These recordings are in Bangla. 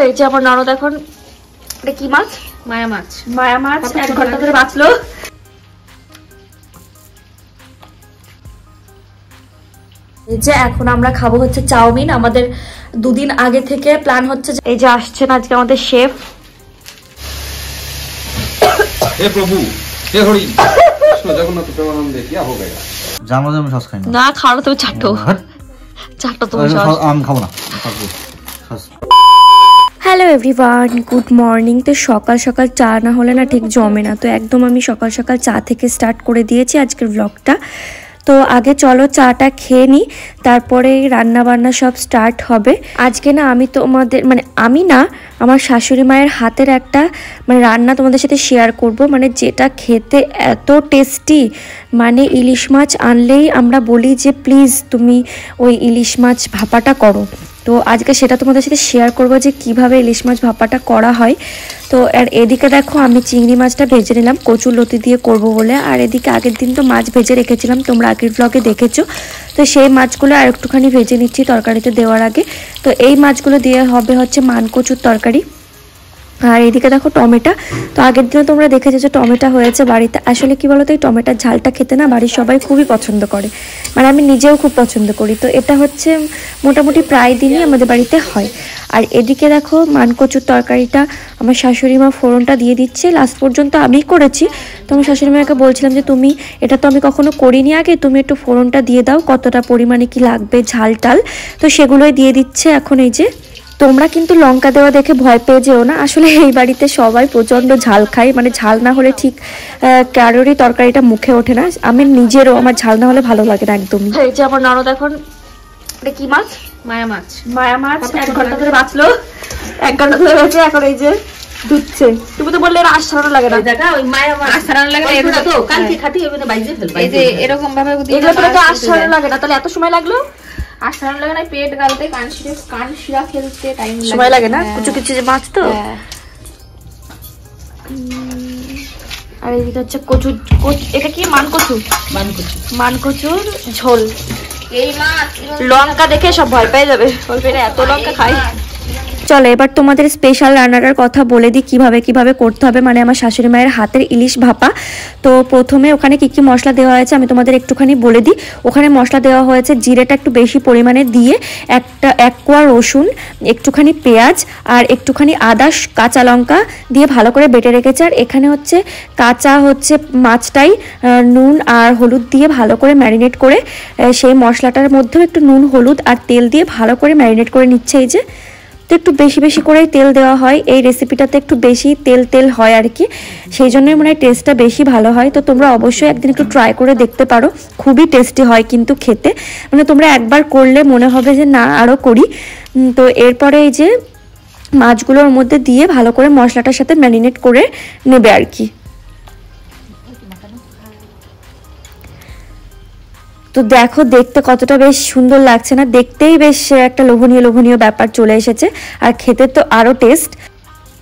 এই যে আমার ননদ এখন এটা কি মাছ? মায়া মাছ। মায়া মাছ 1 ঘন্টা ধরে বাঁচলো। এই যে এখন আমরা খাবো হচ্ছে চাউমিন। আমাদের 2 দিন আগে থেকে প্ল্যান হচ্ছে। এই যে আসছেন আজকে আমাদের শেফ। हे प्रभु हे हरि कृष्ण जगन्नाथ प्रेमानंदे क्या हो गया জানো যে আমি সস খাই না খাও তুমি চাটো তুমি সস। আমি খাবো না। Hello everyone, good morning. তো সকাল সকাল চা না হলে না ঠিক জমে না, তো একদম আমি সকাল সকাল চা থেকে স্টার্ট করে দিয়েছি আজকের ব্লগটা। তো আগে চলো চাটা খেয়ে নিই, তারপরে রান্না বান্না সব স্টার্ট হবে। আজকে না আমি তোমাদের আমি না আমার শাশুড়ি মায়ের হাতের একটা রান্না তোমাদের সাথে শেয়ার করব, যেটা খেতে এত টেস্টি। ইলিশ মাছ আনলেই আমরা বলি যে প্লিজ তুমি ওই ইলিশ মাছ ভাপাটা করো। তো আজকে সেটা তোমাদের সাথে শেয়ার করব যে কিভাবে ইলিশ মাছ ভাপাটা করা হয়। তো আর এদিকে দেখো আমি চিংড়ি মাছটা ভেজে নিলাম কচুর লতি দিয়ে করব বলে। আর এদিকে আগের দিন তো মাছ ভেজে রেখেছিলাম, তোমরা আগের ব্লগে দেখেছো। তো সেই মাছগুলো আর একটুখানি ভেজে নিচ্ছি তরকারিতে দেওয়ার আগে। তো এই মাছগুলো দিয়ে হবে হচ্ছে মানকচুর তরকারি। আর এদিকে দেখো টমেটো। তো আগের দিনে তোমরা দেখেছো যে টমেটো হয়েছে বাড়িতে। আসলে কি বলতো, এই টমেটোর ঝালটা খেতে না বাড়ির সবাই খুবই পছন্দ করে, আমি নিজেও খুব পছন্দ করি। তো এটা হচ্ছে মোটামুটি প্রায় দিনই আমাদের বাড়িতে হয়। আর এদিকে দেখো মানকচুর তরকারিটা আমার শাশুড়ি মা ফোড়নটা দিয়ে দিচ্ছে। লাস্ট পর্যন্ত আমিই করেছি। তো আমার শাশুড়ি মাকে বলছিলাম যে তুমি এটা তো আমি কখনো করিনি আগে, তুমি একটু ফোড়নটা দিয়ে দাও, কতটা পরিমাণে কি লাগবে ঝাল টাল। তো সেগুলোই দিয়ে দিচ্ছে এখন। এই যে তোমরা কিন্তু লঙ্কা দেওয়া দেখে ভয় পেয়ে যেও না, আসলে এই বাড়িতে সবাই প্রচণ্ড ঝাল খায়, ঝাল না হলে ঠিক কারোরই তরকারিটা মুখে ওঠে না। আমি নিজেরও, আমার ঝাল না হলে ভালো লাগে না একদমই। এই যে আমার ননদ এখন এটা কি মাছ? মায়া মাছ। মায়া মাছ 1 ঘন্টা ধরে বাঁচলো, 1 ঘন্টা ধরে বেঁচে এখন এই যে ধুচ্ছে। তুমি তো বললে আশ ছাড়ানো লাগে না। দেখা ওই মায়া মাছ ছাড়ানো লাগে না, এগুলো তো কালকে খাতি ওই মানে বাইজে ফেলবে। এই যে এরকম ভাবে এগুলো তো আশ ছাড়ানো লাগে না, তাহলে এত সময় লাগলো? আশ ছাড়ানো লাগে না, পেট গালতে কান শিরা ফেলতে টাইম লাগে, সময় লাগে না। কিছু কিছু যে মাছ তো। আর এইটা হচ্ছে কচু। এটা কি মানকচু? মানকচুর ঝোল। এই মাছ লঙ্কা দেখে সব ভয় পেয়ে যাবে, বলবে না এত লঙ্কা খাই। চলো এবার তোমাদের স্পেশাল রান্নাটার কথা বলে দিই কিভাবে কিভাবে করতে হবে। আমার শাশুড়ি মায়ের হাতের ইলিশ ভাপা। তো প্রথমে ওখানে কি কি মশলা দেওয়া হয়েছে আমি তোমাদের একটুখানি বলে দিই। ওখানে মশলা দেওয়া হয়েছে জিরেটা একটু বেশি পরিমাণে দিয়ে, 1 কোয়া রসুন, একটুখানি পেঁয়াজ আর একটুখানি আদা কাঁচা লঙ্কা দিয়ে ভালো করে বেটে রেখেছে। আর এখানে হচ্ছে কাঁচা মাছটাই নুন আর হলুদ দিয়ে ভালো করে ম্যারিনেট করে, সেই মশলাটার মধ্যেও একটু নুন হলুদ আর তেল দিয়ে ভালো করে ম্যারিনেট করে নিচ্ছে। এই যে তো একটু বেশি বেশি করেই তেল দেওয়া হয় এই রেসিপিটাতে, একটু বেশি তেল হয় আর কি, সেই জন্যই মনে হয় টেস্টটা বেশি ভালো হয়। তো তোমরা অবশ্যই একদিন একটু ট্রাই করে দেখতে পারো, খুবই টেস্টি হয় কিন্তু খেতে। তোমরা একবার করলে মনে হবে যে না আরও করি। তো এরপরে এই যে মাছগুলোর মধ্যে দিয়ে ভালো করে মশলাটার সাথে ম্যারিনেট করে নেবে আর কি। তো দেখো দেখতে কতটা বেশ সুন্দর লাগছে না, দেখতেই বেশ একটা লোভনীয় ব্যাপার চলে এসেছে, আর খেতে তো আরও টেস্ট।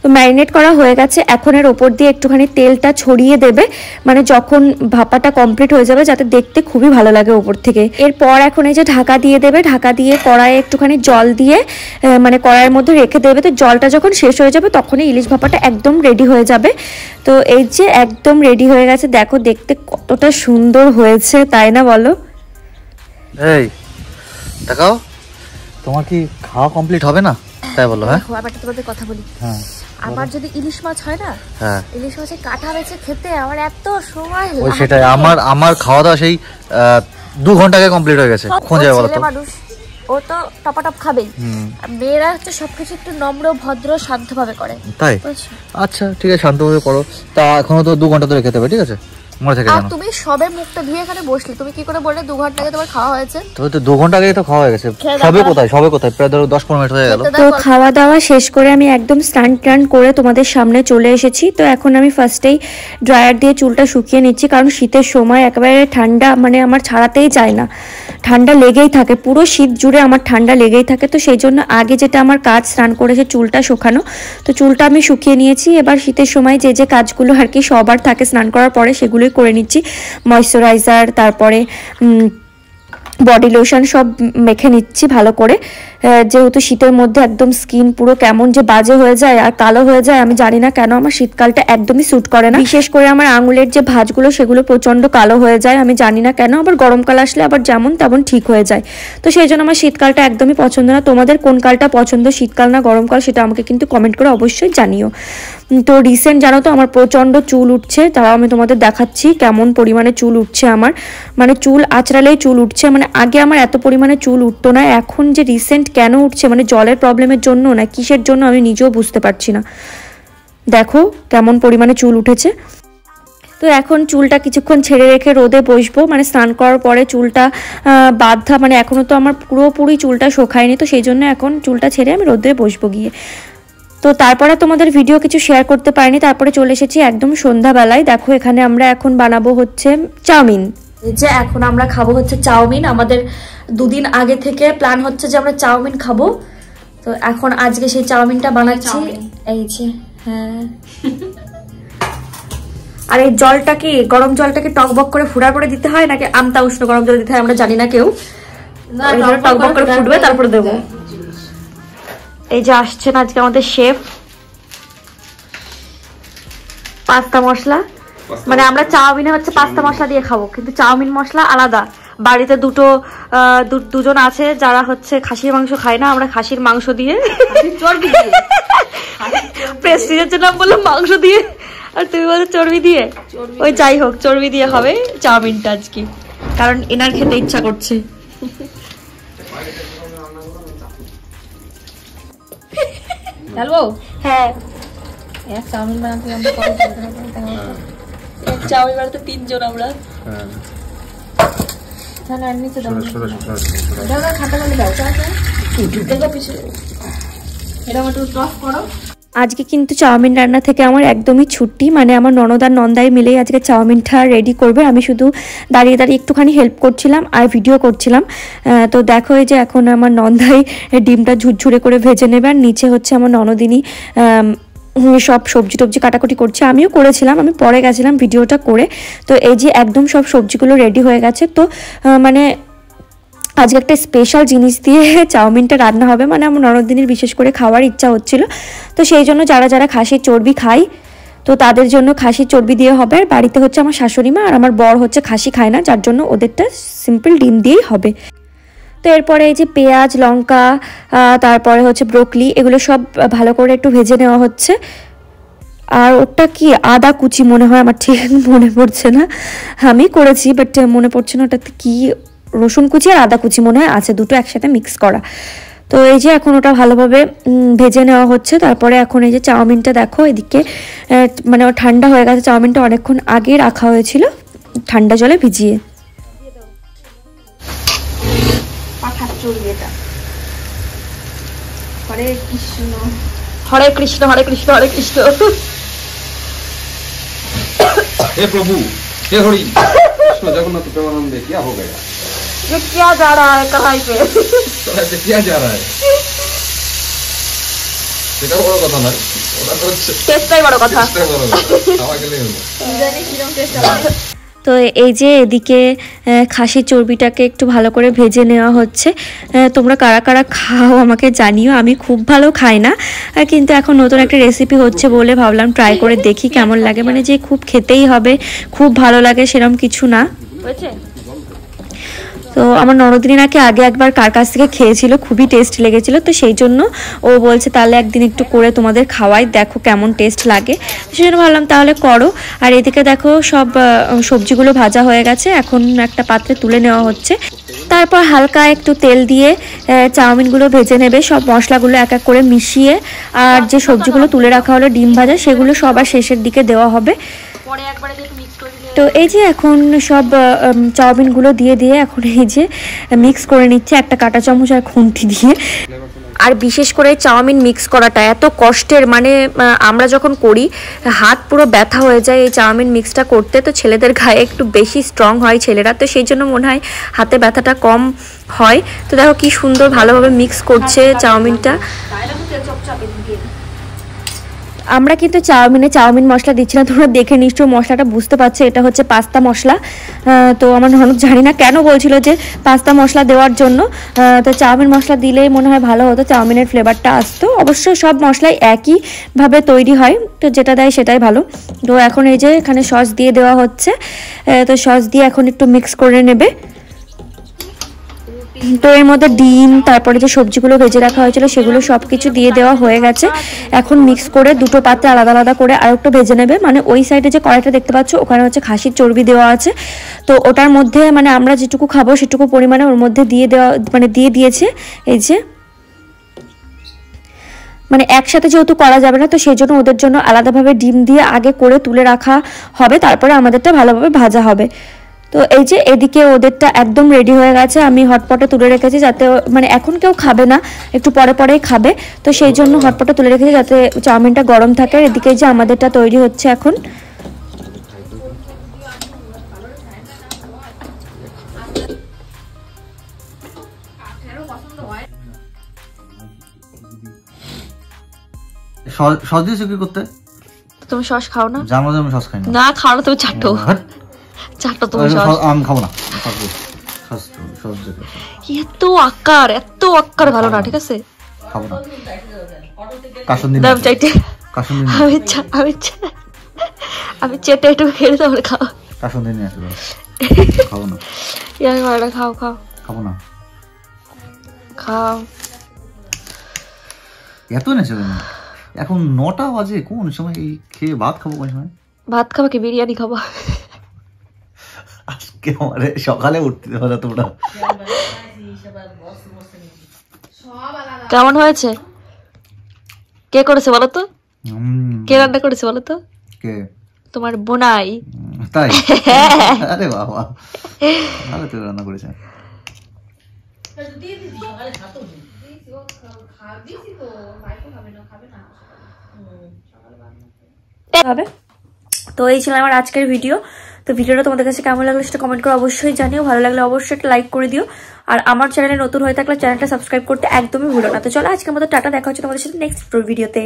তো ম্যারিনেট করা হয়ে গেছে, এখন এর ওপর দিয়ে একটুখানি তেলটা ছড়িয়ে দেবে, যখন ভাপাটা কমপ্লিট হয়ে যাবে, যাতে দেখতে খুবই ভালো লাগে ওপর থেকে। এরপর এখন এই যে ঢাকা দিয়ে দেবে, ঢাকা দিয়ে কড়াইয়ে একটুখানি জল দিয়ে কড়াইয়ের মধ্যে রেখে দেবে। তো জলটা যখন শেষ হয়ে যাবে তখনই ইলিশ ভাপাটা একদম রেডি হয়ে যাবে। তো এই যে একদম রেডি হয়ে গেছে, দেখো দেখতে কতটা সুন্দর হয়েছে, তাই না বলো? এই দেখাও, তোমার কি খাওয়া কমপ্লিট হবে না তাই বলো? হ্যাঁ আবার তোমাদের কথা বলি। হ্যাঁ, আমার যদি ইলিশ মাছ হয় না, হ্যাঁ ইলিশ মাছের কাঁটা বেছে খেতে আমার এত সময় ওই সেটাই। আমার খাওয়া দাওয়া সেই 2 ঘন্টা আগে কমপ্লিট হয়ে গেছে। কোন জায়গায় বলো তো? মানুষ ও তো টপাটপ খাবেই, মেয়েরা হচ্ছে সবকিছু একটু নম্র ভদ্র শান্তভাবে করে, তাই? আচ্ছা ঠিক আছে, শান্তভাবে করো। তা এখনো তো 2 ঘন্টা ধরে খেতে হবে, ঠিক আছে? আর তুমি সবে মুখটা ধুয়ে এখানে বসলে, তুমি কি করে বললে 2 ঘন্টা আগে তোমার খাওয়া হয়েছে? তো 2 ঘন্টা আগে তো খাওয়া হয়ে গেছে। সবে কোথায় প্রায় ধরো 10-15 মিনিট হয়ে গেল। তো খাওয়া দাওয়া শেষ করে আমি একদম স্নান করে তোমাদের সামনে চলে এসেছি। তো এখন আমি ফার্স্টেই ড্রায়ার দিয়ে চুলটা শুকিয়ে নিচ্ছি, কারণ শীতের সময় একেবারে ঠান্ডা আমার ছাড়াতেই চায় না, ঠান্ডা লেগেই থাকে, পুরো শীত জুড়ে আমার ঠান্ডা লেগেই থাকে। তো সেই জন্য আগে যেটা আমার কাজ স্নান করেছে চুলটা শুকানো, তো চুলটা আমি শুকিয়ে নিয়েছি। এবার শীতের সময় যে কাজগুলো আর কি সবার থাকে স্নান করার পরে সেগুলোই করে নিচ্ছি। ময়শ্চারাইজার, তারপরে বডি লোশন সব মেখে নিচ্ছি ভালো করে। যেহেতু শীতের মধ্যে একদম স্কিন পুরো কেমন যে বাজে হয়ে যায় আর কালো হয়ে যায়, আমি জানি না কেন আমার শীতকালটা একদমই স্যুট করে না। বিশেষ করে আমার আঙুলের যে ভাঁজগুলো সেগুলো প্রচন্ড কালো হয়ে যায়, আমি জানি না কেন। আবার গরমকাল আসলে আবার যেমন তেমন ঠিক হয়ে যায়। তো সেই জন্য আমার শীতকালটা একদমই পছন্দ না। তোমাদের কোন কালটা পছন্দ, শীতকাল না গরমকাল, সেটা আমাকে কিন্তু কমেন্ট করে অবশ্যই জানিও। তো রিসেন্ট জানো তো আমার প্রচন্ড চুল উঠছে, তাও আমি তোমাদের দেখাচ্ছি কেমন পরিমাণে চুল উঠছে আমার। মানে চুল আঁচড়ালেই চুল উঠছে। মানে আগে আমার এত পরিমাণে চুল উঠতো না, এখন যে রিসেন্ট কেন উঠছে, মানে জলের প্রবলেমের জন্য না কিসের জন্য আমি নিজেও বুঝতে পারছি না। দেখো কেমন পরিমাণে চুল উঠেছে। তো এখন চুলটা কিছুক্ষণ ছেড়ে রেখে রোদে বসবো, মানে স্নান করার পরে চুলটা বাঁধা, মানে এখনও তো আমার পুরোপুরি চুলটা শুকায়নি, তো সেই জন্য এখন চুলটা ছেড়ে আমি রোদে বসবো গিয়ে। তো তারপরে তোমাদের ভিডিও কিছু শেয়ার করতে পারিনি। তারপরে চলে এসেছি একদম সন্ধ্যাবেলায়। দেখো এখানে আমরা এখন বানাবো হচ্ছে চাউমিন। এই যে এখন আমরা খাবো হচ্ছে চাউমিন। আমাদের দুদিন আগে থেকে প্ল্যান হচ্ছে যে আমরা চাউমিন খাবো, তো এখন আজকে সেই চাউমিনটা বানাচ্ছি। এই যে হ্যাঁ, আর এই জলটা কি গরম জলটাকে টকবক করে ফুটার পরে দিতে হয় নাকি আমতা উষ্ণ গরম জল দিতে হয় আমরা জানি না কেউ। টকবক করে ফুটবে তারপরে দেবো। এই যে আসছেন আজকে আমাদের শেফ। পাস্তা মশলা, মানে আমরা চাউমিনে হচ্ছে পাস্তা মশলা দিয়ে খাবো, কিন্তু চাউমিন মশলা আলাদা। বাড়িতে দুজন আছে যারা হচ্ছে খাসির মাংস খায় না, আমরা খাসির মাংস দিয়ে প্রেস্টিজের নাম বললাম মাংস দিয়ে, আর তুমি বলো চর্বি দিয়ে। ওই যাই হোক, চর্বি দিয়ে হবে চাউমিনটা আজকে, কারণ এনার খেতে ইচ্ছা করছে। হ্যাঁ, চাউমিন বানাতে চাউমিন বানাতে 3 জন আমরা। আজকে কিন্তু চাউমিন রান্না থেকে আমার একদমই ছুটি, মানে আমার ননদ আর নন্দাই মিলেই আজকে চাউমিনটা রেডি করবে। আমি শুধু দাঁড়িয়ে দাঁড়িয়ে একটুখানি হেল্প করছিলাম আর ভিডিও করছিলাম। তো দেখো এই যে এখন আমার নন্দাই ডিমটা ঝুরঝুরে করে ভেজে নেবে, আর নিচে হচ্ছে আমার ননদিনী সব সবজি টবজি কাটাকুটি করছে। আমিও করেছিলাম, আমি পরে গেছিলাম ভিডিওটা করে। তো এই যে একদম সব সবজিগুলো রেডি হয়ে গেছে। তো মানে আজকে একটা স্পেশাল জিনিস দিয়ে চাউমিনটা রান্না হবে, মানে আমার ননদিনীর বিশেষ করে খাওয়ার ইচ্ছা হচ্ছিল। তো সেই জন্য যারা যারা খাসির চর্বি খায় তো তাদের জন্য খাসির চর্বি দিয়ে হবে। আর বাড়িতে হচ্ছে আমার শাশুড়ি মা আর আমার বর হচ্ছে খাসি খায় না, যার জন্য ওদেরটা সিম্পল ডিম দিয়েই হবে। তো এরপরে এই যে পেঁয়াজ লঙ্কা তারপরে হচ্ছে ব্রোকলি এগুলো সব ভালো করে একটু ভেজে নেওয়া হচ্ছে। আর ওটা কি আদা কুচি মনে হয়, আমার ঠিক মনে পড়ছে না, আমি করেছি বাট মনে পড়ছে না ওটাতে কি, রসুন কুচি আর আদা কুচি মনে হয় আছে, দুটো একসাথে মিক্স করা। তো এই যে এখন ওটা ভালোভাবে ভেজে নেওয়া হচ্ছে। তারপরে এখন এই যে চাউমিনটা দেখো এদিকে মানে ঠান্ডা হয়ে গেছে, চাউমিনটা অনেকক্ষণ আগে রাখা হয়েছিল ঠান্ডা জলে ভিজিয়ে। হরে কৃষ্ণ হরে কৃষ্ণ হরে কৃষ্ণ হরে কৃষ্ণ। हे प्रभु हे हरि कृष्ण जगन्नाथ प्रेमानंद क्या हो गया, ये क्या जा रहा है कढ़ाई पे, कढ़ाई पे क्या जा रहा है, সেটা বড় কথা না, ওটা তো টেস্টটাই বড় কথা, টেস্টটাই বড় কথা, খাওয়া গেলে হলো। জানি কিরকম টেস্ট হবে। তো এই যে এদিকে খাসির চর্বিটাকে একটু ভালো করে ভেজে নেওয়া হচ্ছে। তোমরা কারা কারা খাও আমাকে জানিও, আমি খুব ভালো খাই না, কিন্তু এখন নতুন একটা রেসিপি হচ্ছে বলে ভাবলাম ট্রাই করে দেখি কেমন লাগে। মানে যে খুব খেতেই হবে খুব ভালো লাগে সেরকম কিছু না। তো আমার ননদিনী নাকি আগে একবার কার কাছ থেকে খেয়েছিল, খুবই টেস্ট লেগেছিল, তো সেই জন্য ও বলছে তাহলে একদিন একটু করে তোমাদের খাওয়াই, দেখো কেমন টেস্ট লাগে। সেই জন্য ভাবলাম তাহলে করো। আর এদিকে দেখো সব সবজিগুলো ভাজা হয়ে গেছে, এখন একটা পাত্রে তুলে নেওয়া হচ্ছে। তারপর হালকা একটু তেল দিয়ে চাউমিনগুলো ভেজে নেবে, সব মশলাগুলো এক এক করে মিশিয়ে, আর যে সবজিগুলো তুলে রাখা হলো ডিম ভাজা সেগুলো সবার শেষের দিকে দেওয়া হবে। তো এই যে এখন সব চাউমিনগুলো দিয়ে দিয়ে এখন এই যে মিক্স করে নিচ্ছে একটা কাঁটা চামচ আর খুন্তি দিয়ে। আর বিশেষ করে চাউমিন মিক্স করাটা এত কষ্টের, মানে আমরা যখন করি হাত পুরো ব্যথা হয়ে যায় এই চাউমিন মিক্সটা করতে। তো ছেলেদের গায়ে একটু বেশি স্ট্রং হয় ছেলেরা, তো সেই জন্য মনে হয় হাতে ব্যথাটা কম হয়। তো দেখো কি সুন্দর ভালোভাবে মিক্স করছে চাউমিনটা। আমরা কিন্তু চাউমিন মশলা দিচ্ছি না, তোমরা দেখে নিশ্চয় মশলাটা বুঝতে পারছো, এটা হচ্ছে পাস্তা মশলা। তো আমার ননদ জানি না কেন বলছিল যে পাস্তা মশলা দেওয়ার জন্য, তো চাউমিন মশলা দিলেই মনে হয় ভালো হতো, চাউমিনের ফ্লেভারটা আসতো। অবশ্য সব মশলাই একইভাবে তৈরি হয়, তো যেটা দেয় সেটাই ভালো। তো এখন এই যে এখানে সস দিয়ে দেওয়া হচ্ছে, তো সস দিয়ে এখন একটু মিক্স করে নেবে। তো এর মধ্যে ডিম, তারপরে যে সবজিগুলো ভেজে রাখা হয়েছিল সেগুলো সব কিছু দিয়ে দেওয়া হয়ে গেছে। এখন মিক্স করে দুটো পাত্রে আলাদা আলাদা করে আর একটু ভেজে নেবে। মানে ওই সাইডে যে কড়াইটা দেখতে পাচ্ছ ওখানে হচ্ছে খাসির চর্বি দেওয়া আছে, তো ওটার মধ্যে মানে আমরা যেটুকু খাবো সেটুকু পরিমাণে ওর মধ্যে দিয়ে দেওয়া, মানে দিয়ে দিয়েছে। এই যে মানে একসাথে যেহেতু করা যাবে না, তো সেই জন্য ওদের জন্য আলাদাভাবে ডিম দিয়ে আগে করে তুলে রাখা হবে, তারপরে আমাদেরটা ভালোভাবে ভাজা হবে। তো এই যে এদিকে ওদেরটা একদম রেডি হয়ে গেছে, আমি হটপটে তুলে রেখেছি যাতে মানে এখন কেউ খাবে না, একটু পরে পরেই খাবে, তো সেই জন্য হটপটে তুলে রেখেছি যাতে চাউমিনটা গরম থাকে। আর এদিকে যে আমাদেরটা তৈরি হচ্ছে এখন। সস দিয়েছো কি করতে? তুমি সস খাও না? জানো যে আমি সস খাই না। না খাও না, তুমি চাটো চাটো, তুমি সস। আমি খাবো না, সস এত আক্কার ভালো না, ঠিক আছে খাবো না। কাসুন্দি দাম চাইতে কাসুন্দি আমি চেটে একটু খেলে তাহলে খাও। কাসুন্দি নিয়ে আসো, খাবো না। খাও খাবো না। খাও। এত নেছো কেন? এখন 9টা বাজে, কোন সময় এই খেয়ে ভাত খাবো? কোন সময় ভাত খাবো কি বিরিয়ানি খাবো? আজকে আমারে সকালে উঠতে হবে তোমরা। কেমন হয়েছে? কে করেছে বলো তো? কে রান্না করেছে বলো তো? কে? তোমার বোনাই। তাই? আরে বাবা, ভালো তো রান্না করেছে। হবে। তো এই ছিল আমার আজকের ভিডিও। তো ভিডিওটা তোমাদের কাছে কেমন লাগলো সেটা কমেন্ট করে অবশ্যই জানিও, ভালো লাগলে অবশ্যই একটা লাইক করে দিও, আর আমার চ্যানেলে নতুন হয়ে থাকলে চ্যানেলটা সাবস্ক্রাইব করতে একদমই ভুলো না। তো চলো আজকের মতো টাটা, দেখা হচ্ছে তোমাদের সাথে নেক্সট ভিডিওতে।